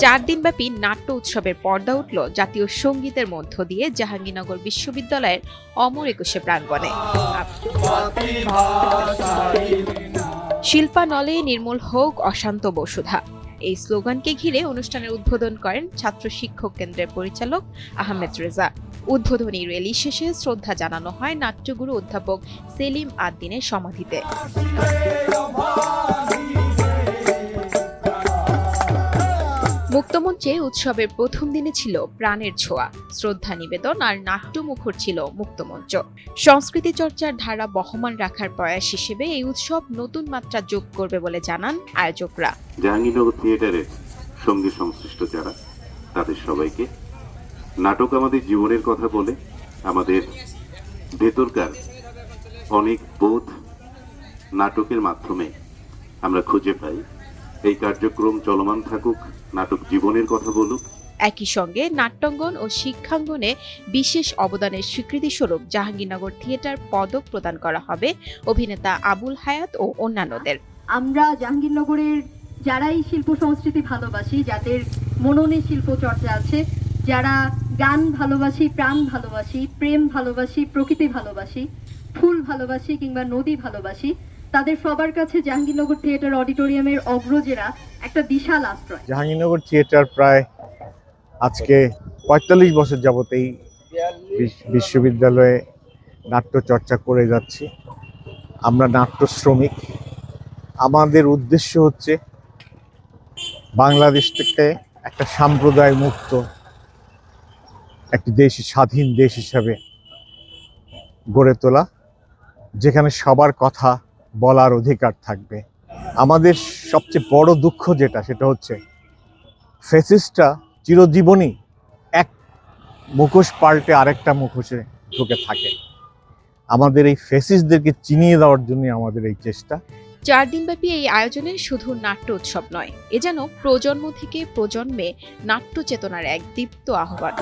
4 দিনব্যাপী নাট্য উৎসবের পর্দা উঠল জাতীয় সঙ্গীতের মধ্য দিয়ে জাহাঙ্গীরনগর বিশ্ববিদ্যালয়ের অমর একুশে প্রাঙ্গণে। শিল্পা নলে নির্মূল হোক অশান্ত বসুধা, এই স্লোগানকে ঘিরে অনুষ্ঠানের উদ্বোধন করেন ছাত্র শিক্ষক কেন্দ্রের পরিচালক আহমেদ রেজা। উদ্বোধনী র্যালি শেষে শ্রদ্ধা জানানো হয় নাট্যগুরু অধ্যাপক সেলিম আদ-দ্বীনের সমাধিতে। মুক্তমঞ্চে উৎসবের প্রথম দিনে ছিল প্রাণের ছোঁয়া, শ্রদ্ধা নিবেদন আর নাট্যমুখর ছিল মুক্তমঞ্চ। সংস্কৃতি চর্চার ধারা বহমান রাখার প্রয়াস হিসেবে এই উৎসব নতুন মাত্রা যোগ করবে বলে জানান আয়োজকরা। জাহাঙ্গীরনগর থিয়েটারের সঙ্গে সংশ্লিষ্ট যারা, তাদের সবাইকে নাটক আমাদের জীবনের কথা বলে, আমাদের ভেতরকার অনেক বোধ নাটকের মাধ্যমে আমরা খুঁজে পাই। এই কার্যক্রম চলমান থাকুক, নাটক জীবনের কথা বলুক। একই সঙ্গে নাট্যাঙ্গন ও শিক্ষাঙ্গনে বিশেষ অবদানের স্বীকৃতিস্বরূপ জাহাঙ্গীরনগর থিয়েটার পদক প্রদান করা হবে অভিনেতা আবুল হায়াত ও অন্যান্যদের। আমরা জাহাঙ্গীরনগরের যারাই শিল্প সংস্কৃতি ভালোবাসি, যাদের মননে শিল্প চর্চা আছে, যারা গান ভালোবাসি, প্রাণ ভালোবাসি, প্রেম ভালোবাসি, প্রকৃতি ভালোবাসি, ফুল ভালোবাসি কিংবা নদী ভালোবাসি, তাদের সবার কাছে জাহাঙ্গীরনগর থিয়েটার অডিটোরিয়ামের অগ্রজেরা একটা বিশাল আশ্রয়। জাহাঙ্গীরনগর থিয়েটার প্রায় আজকে ৪৫ বছর যাবত এই বিশ্ববিদ্যালয়ে নাট্য চর্চা করে যাচ্ছি। আমরা নাট্য শ্রমিক। আমাদের উদ্দেশ্য হচ্ছে বাংলাদেশটাকে একটা সাম্প্রদায় মুক্ত একটি দেশ, স্বাধীন দেশ হিসাবে গড়ে তোলা, যেখানে সবার কথা বলার অধিকার থাকবে। আমাদের সবচেয়ে বড় দুঃখ যেটা, সেটা হচ্ছে ফ্যাসিস্টরা চিরজীবনই এক মুখোশ পাল্টে আরেকটা মুখোশে ঢুকে থাকে। আমাদের এই ফ্যাসিস্টদেরকে চিনিয়ে দেওয়ার জন্য আমাদের এই চেষ্টা। 4 দিনব্যাপী এই আয়োজনে শুধু নাট্য উৎসব নয়, এ যেন প্রজন্ম থেকে প্রজন্মে নাট্য চেতনার এক দীপ্ত আহ্বান।